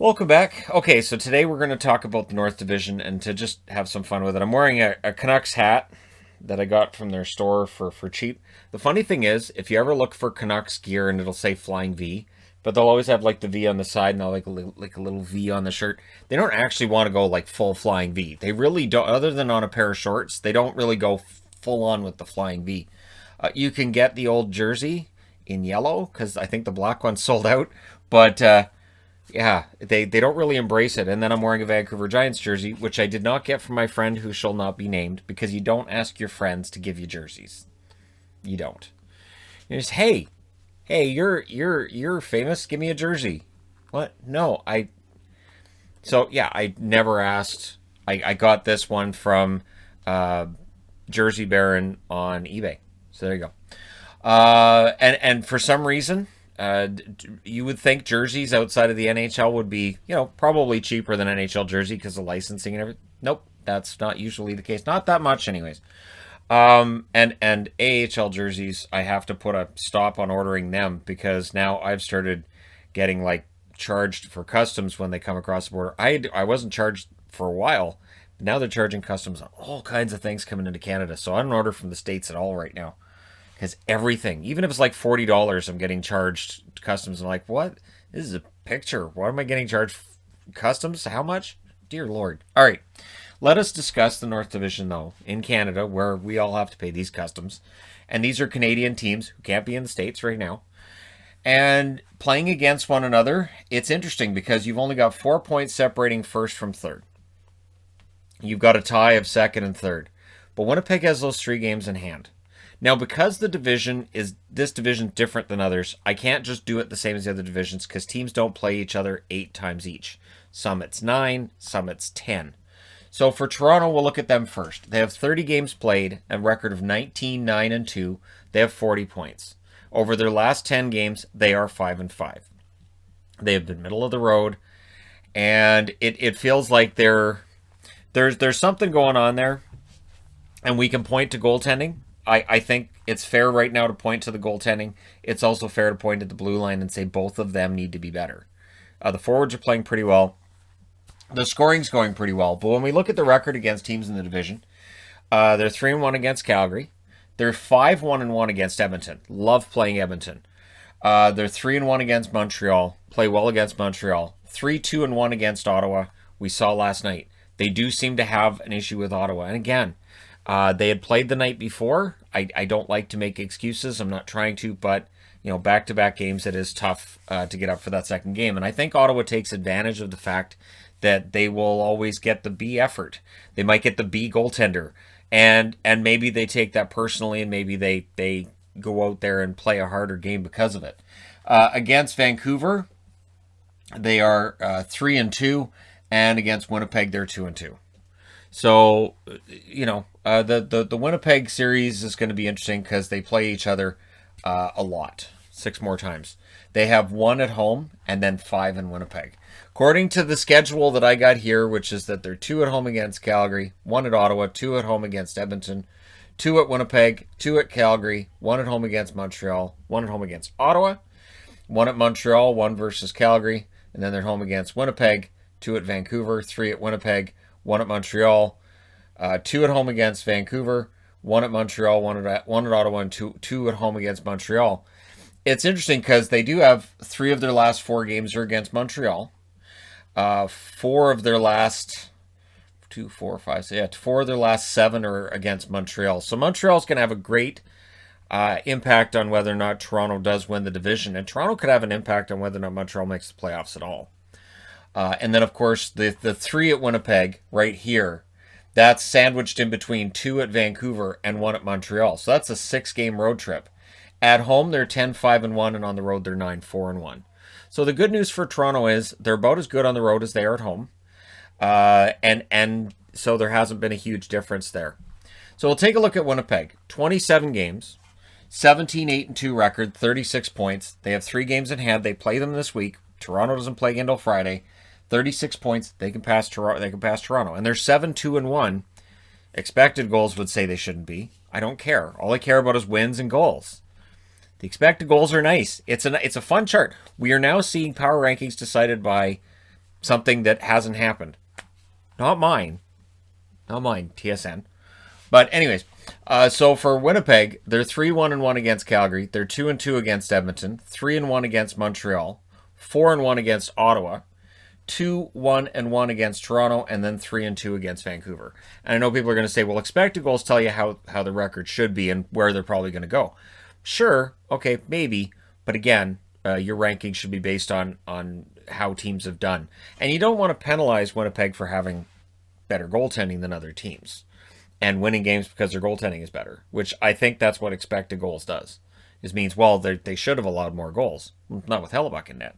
Welcome back. Okay, so today we're going to talk about the North Division and to just have some fun with it. I'm wearing a Canucks hat that I got from their store for cheap. The funny thing is, if you ever look for Canucks gear and it'll say Flying V, but they'll always have like the V on the side and they'll like a little V on the shirt. They don't actually want to go like full Flying V. They really don't, other than on a pair of shorts, they don't really go full on with the Flying V. You can get the old jersey in yellow because I think the black one sold out, but yeah, they don't really embrace it. And then I'm wearing a Vancouver Giants jersey, which I did not get from my friend who shall not be named, because you don't ask your friends to give you jerseys. You don't. You just, hey, you're famous. Give me a jersey. What? No, So yeah, I never asked. I got this one from Jersey Baron on eBay. So there you go. And for some reason, you would think jerseys outside of the NHL would be, probably cheaper than NHL jersey because of licensing and everything. Nope, that's not usually the case. Not that much, anyways. And AHL jerseys, I have to put a stop on ordering them because now I've started getting like charged for customs when they come across the border. I wasn't charged for a while. But now they're charging customs on all kinds of things coming into Canada. So I don't order from the States at all right now. Because everything, even if it's like $40, I'm getting charged customs. I'm like, what? This is a picture. Why am I getting charged customs? How much? Dear Lord. All right. Let us discuss the North Division, though, in Canada, where we all have to pay these customs. And these are Canadian teams who can't be in the States right now. And playing against one another, it's interesting because you've only got 4 points separating first from third. You've got a tie of second and third. But Winnipeg has those 3 games in hand. Now, because this division is different than others, I can't just do it the same as the other divisions because teams don't play each other 8 times each. Some it's 9, some it's 10. So for Toronto, we'll look at them first. They have 30 games played, a record of 19, 9, and 2. They have 40 points. Over their last 10 games, they are 5 and 5. They have been middle of the road, and it feels like there's something going on there, and we can point to goaltending. I think it's fair right now to point to the goaltending. It's also fair to point at the blue line and say both of them need to be better. The forwards are playing pretty well. The scoring's going pretty well. But when we look at the record against teams in the division, they're 3-1 against Calgary. They're 5-1-1 against Edmonton. Love playing Edmonton. They're 3-1 against Montreal. Play well against Montreal. 3-2-1 against Ottawa. We saw last night. They do seem to have an issue with Ottawa. And again, they had played the night before. I don't like to make excuses. I'm not trying to, but back-to-back games, it is tough to get up for that second game. And I think Ottawa takes advantage of the fact that they will always get the B effort. They might get the B goaltender, and maybe they take that personally, and maybe they go out there and play a harder game because of it. Against Vancouver, they are 3-2, and against Winnipeg, they're 2-2. So, the Winnipeg series is going to be interesting because they play each other a lot, 6 more times. They have 1 at home and then 5 in Winnipeg. According to the schedule that I got here, which is that they're 2 at home against Calgary, 1 at Ottawa, 2 at home against Edmonton, 2 at Winnipeg, 2 at Calgary, 1 at home against Montreal, 1 at home against Ottawa, 1 at Montreal, 1 versus Calgary, and then they're home against Winnipeg, 2 at Vancouver, 3 at Winnipeg, 1 at Montreal, 2 at home against Vancouver, 1 at Montreal, 1 at Ottawa, and 2 at home against Montreal. It's interesting because they do have 3 of their last 4 games are against Montreal. 4 of their last 4 of their last 7 are against Montreal. So Montreal's going to have a great impact on whether or not Toronto does win the division, and Toronto could have an impact on whether or not Montreal makes the playoffs at all. And then, of course, the 3 at Winnipeg right here, that's sandwiched in between 2 at Vancouver and 1 at Montreal. So that's a 6-game road trip. At home, they're 10-5-1, and on the road, they're 9-4-1. So the good news for Toronto is they're about as good on the road as they are at home. And so there hasn't been a huge difference there. So we'll take a look at Winnipeg. 27 games, 17-8-2 record, 36 points. They have 3 games in hand. They play them this week. Toronto doesn't play again until Friday. 36 points. They can pass Toronto. And they're 7-2-1. Expected goals would say they shouldn't be. I don't care. All I care about is wins and goals. The expected goals are nice. It's a fun chart. We are now seeing power rankings decided by something that hasn't happened. Not mine, TSN. But anyways, so for Winnipeg, they're 3-1-1 against Calgary. They're 2-2 against Edmonton, 3-1 against Montreal, 4-1 against Ottawa, 2-1-1 against Toronto, and then 3-2 against Vancouver. And I know people are going to say, well, expected goals tell you how the record should be and where they're probably going to go. Sure, okay, maybe, but again, your ranking should be based on how teams have done. And you don't want to penalize Winnipeg for having better goaltending than other teams and winning games because their goaltending is better, which I think that's what expected goals does. It means, well, they should have allowed more goals, not with Hellebuck in net.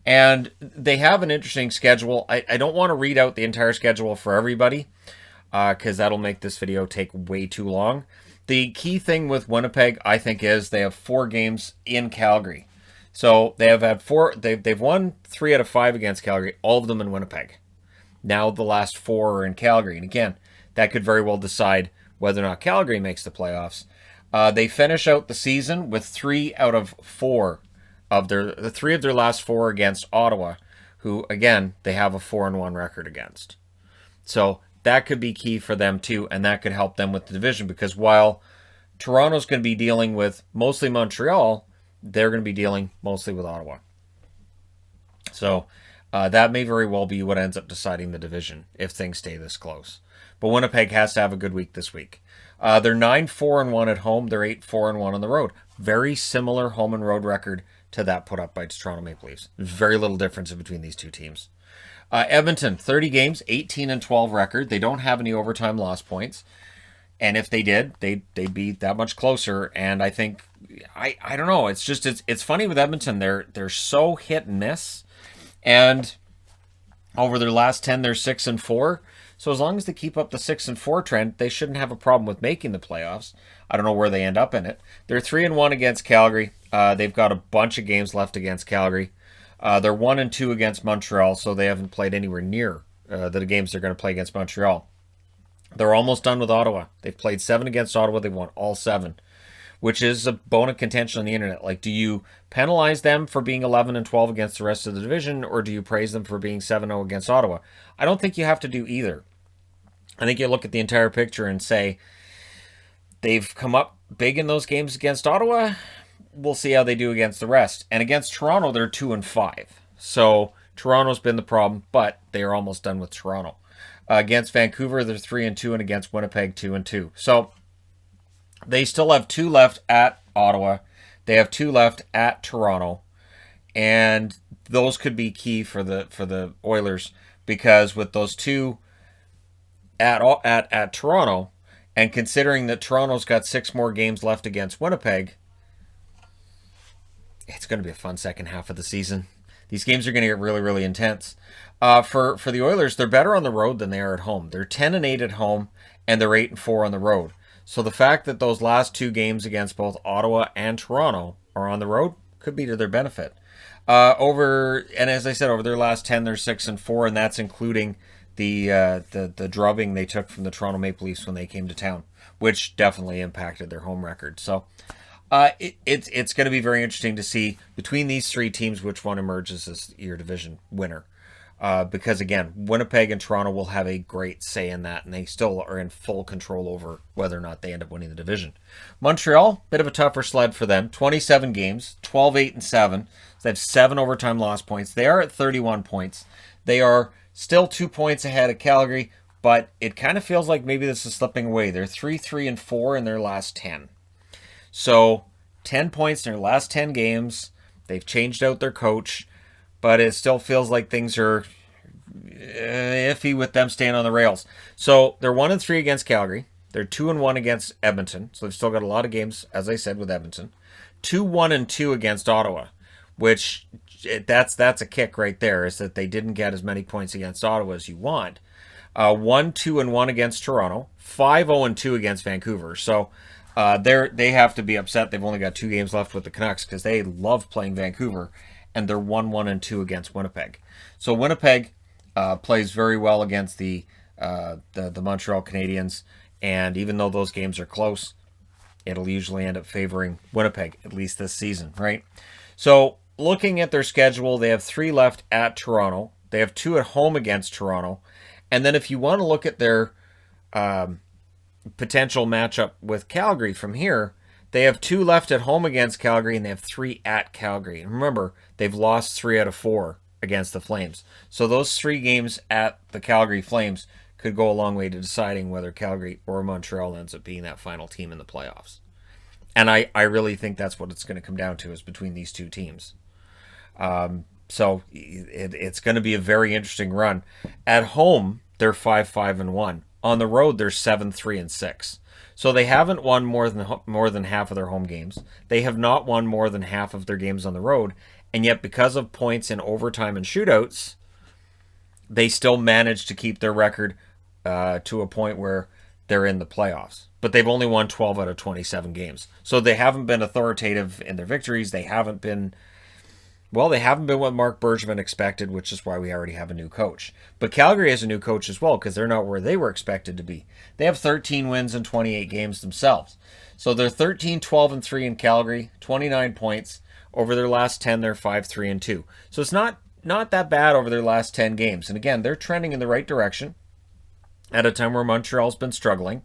And they have an interesting schedule. I don't want to read out the entire schedule for everybody because that'll make this video take way too long. The key thing with Winnipeg, I think, is they have 4 games in Calgary. So they have had 4. They've won 3 out of 5 against Calgary, all of them in Winnipeg. Now the last 4 are in Calgary. And again, that could very well decide whether or not Calgary makes the playoffs. They finish out the season with 3 out of 4 of the 3 of their last 4 against Ottawa, who, again, they have a 4-1 record against. So that could be key for them too, and that could help them with the division, because while Toronto's going to be dealing with mostly Montreal, they're going to be dealing mostly with Ottawa. So that may very well be what ends up deciding the division if things stay this close. But Winnipeg has to have a good week this week. They're 9-4-1 at home. They're 8-4-1 on the road. Very similar home and road record to that put up by Toronto Maple Leafs. There's very little difference in between these two teams. Edmonton, 30 games, 18-12 record. They don't have any overtime loss points. And if they did, they'd be that much closer. And I think, I don't know. It's just, it's funny with Edmonton. They're so hit and miss. And over their last 10, they're 6-4. So as long as they keep up the 6-4 trend, they shouldn't have a problem with making the playoffs. I don't know where they end up in it. They're 3-1 against Calgary. They've got a bunch of games left against Calgary. They're 1-2 against Montreal, so they haven't played anywhere near the games they're going to play against Montreal. They're almost done with Ottawa. They've played 7 against Ottawa. They've won all 7, which is a bone of contention on the internet. Like, do you penalize them for being 11-12 against the rest of the division, or do you praise them for being 7-0 against Ottawa? I don't think you have to do either. I think you look at the entire picture and say, they've come up big in those games against Ottawa. We'll see how they do against the rest. And against Toronto, they're 2-5. So Toronto's been the problem, but they are almost done with Toronto. Against Vancouver, they're 3-2, and against Winnipeg, 2-2. So they still have 2 left at Ottawa. They have 2 left at Toronto, and those could be key for the Oilers, because with those 2 at Toronto, and considering that Toronto's got 6 more games left against Winnipeg, it's going to be a fun second half of the season. These games are going to get really, really intense. For the Oilers, they're better on the road than they are at home. They're 10-8 at home, and they're 8-4 on the road. So the fact that those last 2 games against both Ottawa and Toronto are on the road could be to their benefit. And as I said, over their last 10, they're 6-4, and that's including the drubbing they took from the Toronto Maple Leafs when they came to town, which definitely impacted their home record. So it's going to be very interesting to see between these 3 teams which one emerges as your division winner. Because again, Winnipeg and Toronto will have a great say in that, and they still are in full control over whether or not they end up winning the division. Montreal, bit of a tougher sled for them. 27 games, 12-8-7. So they have 7 overtime loss points. They are at 31 points. They are still 2 points ahead of Calgary, but it kind of feels like maybe this is slipping away. They're 3-3-4 in their last 10. So 10 points in their last 10 games. They've changed out their coach, but it still feels like things are iffy with them staying on the rails. So they're 1-3 against Calgary. They're 2-1 against Edmonton. So they've still got a lot of games, as I said, with Edmonton. 2-1-2 against Ottawa, which that's a kick right there, is that they didn't get as many points against Ottawa as you want. 1-2-1 against Toronto. 5-0-2 against Vancouver. So they have to be upset. They've only got 2 games left with the Canucks because they love playing Vancouver, and they're 1-1-2 against Winnipeg. So Winnipeg plays very well against the Montreal Canadiens, and even though those games are close, it'll usually end up favoring Winnipeg, at least this season, right? So looking at their schedule, they have 3 left at Toronto. They have 2 at home against Toronto. And then if you want to look at their potential matchup with Calgary from here, they have 2 left at home against Calgary, and they have 3 at Calgary. And remember, they've lost 3 out of 4 against the Flames. So those 3 games at the Calgary Flames could go a long way to deciding whether Calgary or Montreal ends up being that final team in the playoffs. And I really think that's what it's going to come down to, is between these 2 teams. So it's going to be a very interesting run. At home, they're 5-5-1. On the road, they're 7-3-6. So they haven't won more than half of their home games. They have not won more than half of their games on the road. And yet, because of points in overtime and shootouts, they still managed to keep their record to a point where they're in the playoffs. But they've only won 12 out of 27 games. So they haven't been authoritative in their victories. They haven't been what Mark Bergevin expected, which is why we already have a new coach. But Calgary has a new coach as well, because they're not where they were expected to be. They have 13 wins in 28 games themselves. So they're 13-12-3 in Calgary, 29 points. Over their last 10, they're 5-3-2. So it's not that bad over their last 10 games. And again, they're trending in the right direction at a time where Montreal's been struggling.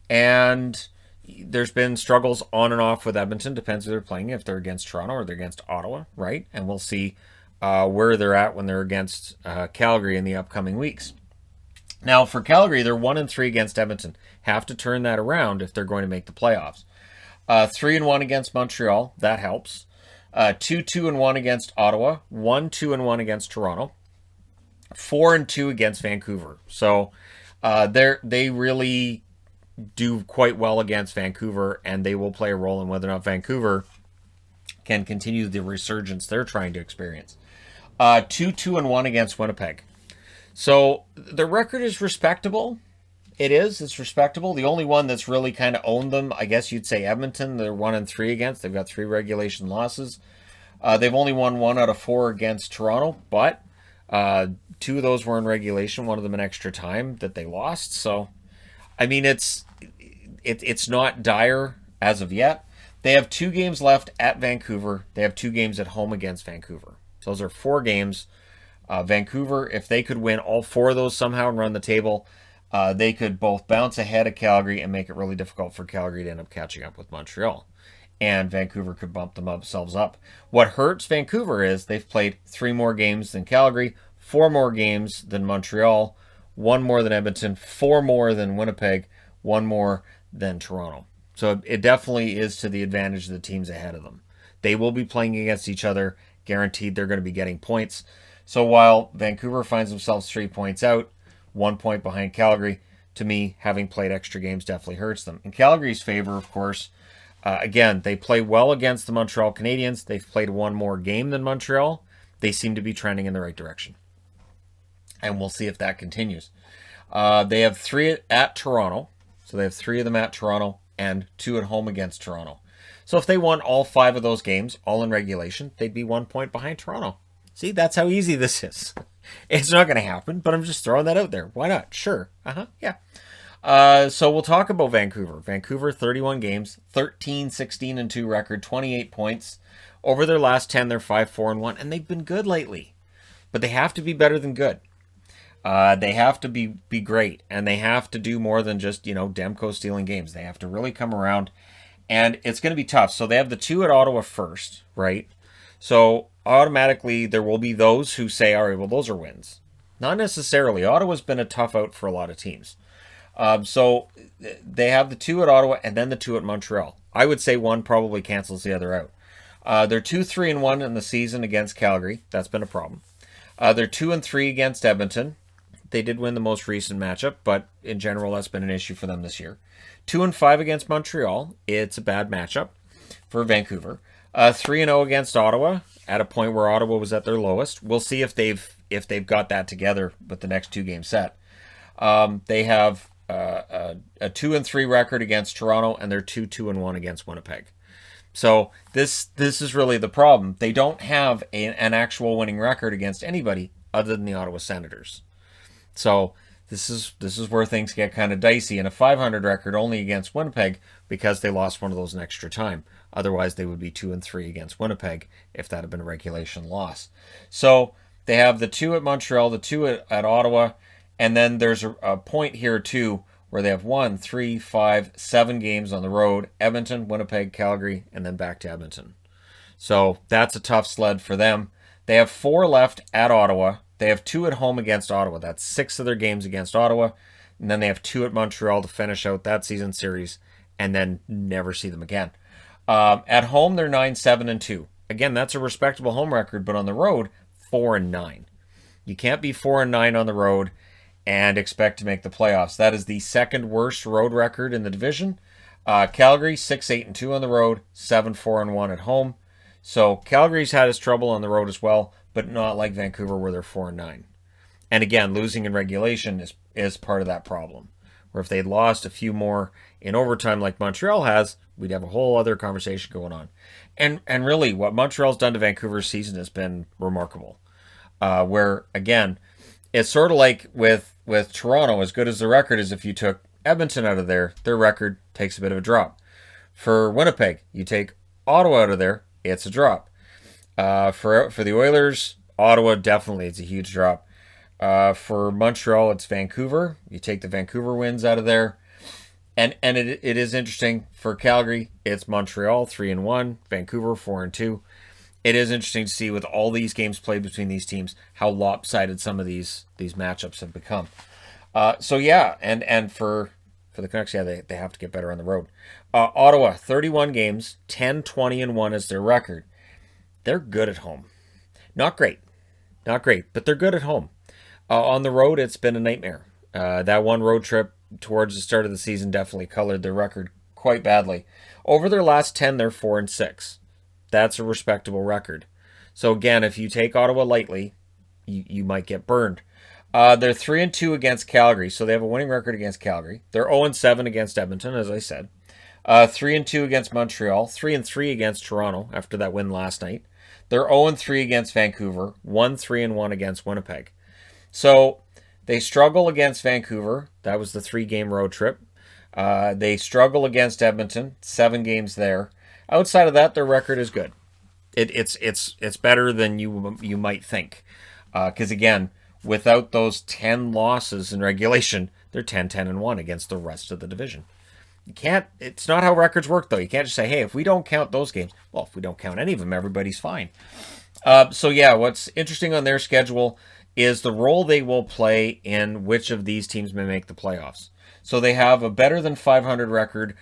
And there's been struggles on and off with Edmonton. Depends who they're playing, if they're against Toronto or they're against Ottawa, right? And we'll see where they're at when they're against Calgary in the upcoming weeks. Now, for Calgary, they're 1-3 against Edmonton. Have to turn that around if they're going to make the playoffs. 3-1 against Montreal. That helps. 2-2-1 against Ottawa. 1-2-1 against Toronto. 4-2 against Vancouver. So they really do quite well against Vancouver, and they will play a role in whether or not Vancouver can continue the resurgence they're trying to experience. 2-2-1 against Winnipeg. So the record is respectable. It's respectable. The only one that's really kind of owned them, I guess you'd say Edmonton. They're 1-3 against. They've got 3 regulation losses. They've only won 1 out of 4 against Toronto, but 2 of those were in regulation, one of them in extra time that they lost. So I mean, it's not dire as of yet. They have 2 games left at Vancouver. They have 2 games at home against Vancouver. So those are 4 games. Vancouver, if they could win all 4 of those somehow and run the table, they could both bounce ahead of Calgary and make it really difficult for Calgary to end up catching up with Montreal. And Vancouver could bump themselves up. What hurts Vancouver is they've played 3 more games than Calgary, 4 more games than Montreal, 1 more than Edmonton, 4 more than Winnipeg, 1 more than Toronto. So it definitely is to the advantage of the teams ahead of them. They will be playing against each other. Guaranteed they're going to be getting points. So while Vancouver finds themselves 3 points out, 1 point behind Calgary, to me, having played extra games definitely hurts them. In Calgary's favor, of course, again, they play well against the Montreal Canadiens. They've played 1 more game than Montreal. They seem to be trending in the right direction. And we'll see if that continues. They have 3 at Toronto. So they have 3 of them at Toronto and 2 at home against Toronto. So if they won all 5 of those games, all in regulation, they'd be 1 point behind Toronto. See, that's how easy this is. It's not going to happen, but I'm just throwing that out there. Why not? Sure. Yeah. So we'll talk about Vancouver. Vancouver, 31 games, 13-16-2 record, 28 points. Over their last 10, they're 5-4-1, and they've been good lately. But they have to be better than good. They have to be great, and they have to do more than just, Demko stealing games. They have to really come around, and it's going to be tough. So they have the 2 at Ottawa first, right? So automatically there will be those who say, all right, well, those are wins. Not necessarily. Ottawa's been a tough out for a lot of teams. So they have the 2 at Ottawa and then the 2 at Montreal. I would say one probably cancels the other out. They're 2-3-1 in the season against Calgary. That's been a problem. They're 2-3 against Edmonton. They did win the most recent matchup, but in general, that's been an issue for them this year. 2-5 against Montreal. It's a bad matchup for Vancouver. 3-0 against Ottawa, at a point where Ottawa was at their lowest. We'll see if they've got that together with the next 2 game set. They have a 2-3 record against Toronto, and they're 2-1 against Winnipeg. So this is really the problem. They don't have an actual winning record against anybody other than the Ottawa Senators. So this is where things get kind of dicey. And a 500 record only against Winnipeg because they lost one of those in extra time. Otherwise, they would be 2-3 against Winnipeg if that had been a regulation loss. So They have the 2 at Montreal, the 2 at Ottawa, and then there's a point here too where they have 1, 3, 5, 7 games on the road: Edmonton, Winnipeg, Calgary, and then back to Edmonton. So that's a tough sled for them. They have 4 left at Ottawa. They have 2 at home against Ottawa. That's 6 of their games against Ottawa. And then they have 2 at Montreal to finish out that season series and then never see them again. At home, they're 9-7-2. Again, that's a respectable home record, but on the road, 4-9. You can't be 4-9 on the road and expect to make the playoffs. That is the second worst road record in the division. Calgary, 6-8-2 on the road, 7-4-1 at home. So Calgary's had his trouble on the road as well, but not like Vancouver where they're 4-9. And again, losing in regulation is part of that problem. Where if they'd lost a few more in overtime like Montreal has, we'd have a whole other conversation going on. And really, what Montreal's done to Vancouver's season has been remarkable. Where, again, it's sort of like with Toronto, as good as the record is, if you took Edmonton out of there, their record takes a bit of a drop. For Winnipeg, you take Ottawa out of there, it's a drop. For the Oilers, Ottawa definitely it's a huge drop. For Montreal, it's Vancouver. You take the Vancouver wins out of there. And it is interesting. For Calgary, it's Montreal 3-1, Vancouver 4-2. It is interesting to see with all these games played between these teams how lopsided some of these matchups have become. So yeah, and for the Canucks, yeah, they have to get better on the road. Ottawa, 31 games, 10-20-1 is their record. They're good at home. Not great, but they're good at home. On the road, it's been a nightmare. That one road trip towards the start of the season definitely colored their record quite badly. Over their last 10, they're 4-6. That's a respectable record. So again, if you take Ottawa lightly, you might get burned. They're 3-2 against Calgary, so they have a winning record against Calgary. They're 0-7 against Edmonton, as I said. 3-2 against Montreal, 3-3 against Toronto after that win last night. They're 0-3 against Vancouver, 1-3-1 against Winnipeg. So they struggle against Vancouver. That was the 3-game road trip. They struggle against Edmonton, 7 games there. Outside of that, their record is good. It's better than you might think. Because again, without those 10 losses in regulation, they're 10-10-1 against the rest of the division. You can't. It's not how records work, though. You can't just say, "Hey, if we don't count those games, well, if we don't count any of them, everybody's fine." So yeah, what's interesting on their schedule is the role they will play in which of these teams may make the playoffs. So they have a better than 500 record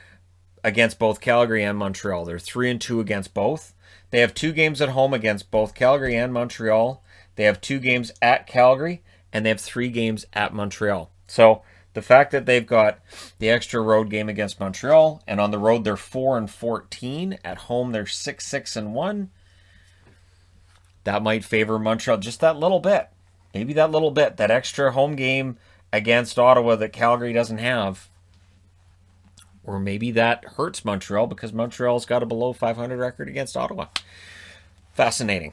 against both Calgary and Montreal. They're 3-2 against both. They have 2 games at home against both Calgary and Montreal. They have 2 games at Calgary, and they have 3 games at Montreal. So the fact that they've got the extra road game against Montreal, and on the road they're 4-14, at home they're 6-6-1, that might favor Montreal just that little bit. Maybe that little bit, that extra home game against Ottawa that Calgary doesn't have. Or maybe that hurts Montreal because Montreal's got a below 500 record against Ottawa. Fascinating.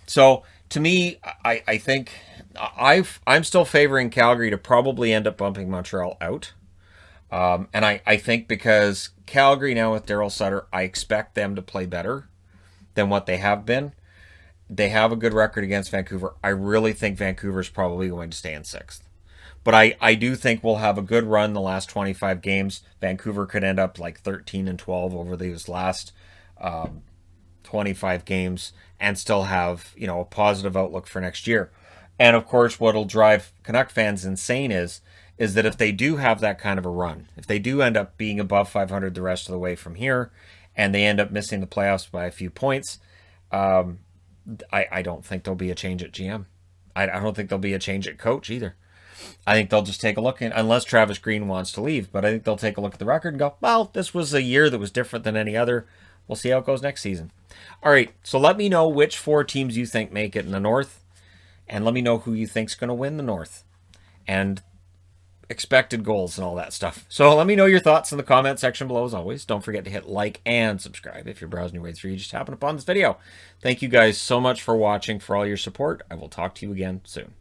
So to me, I think I'm still favoring Calgary to probably end up bumping Montreal out. And I think because Calgary now with Darryl Sutter, I expect them to play better than what they have been. They have a good record against Vancouver. I really think Vancouver's probably going to stay in 6th. But I do think we'll have a good run the last 25 games. Vancouver could end up like 13-12 over these last 25 games and still have, a positive outlook for next year. And of course, what'll drive Canuck fans insane is that if they do have that kind of a run, if they do end up being above 500 the rest of the way from here, and they end up missing the playoffs by a few points, I don't think there'll be a change at GM. I don't think there'll be a change at coach either. I think they'll just take a look, unless Travis Green wants to leave, but I think they'll take a look at the record and go, well, this was a year that was different than any other. We'll see how it goes next season. All right, so let me know which 4 teams you think make it in the North, and let me know who you think's going to win the North, and expected goals and all that stuff. So let me know your thoughts in the comment section below as always. Don't forget to hit like and subscribe if you're browsing your way through. You just happened upon this video. Thank you guys so much for watching, for all your support. I will talk to you again soon.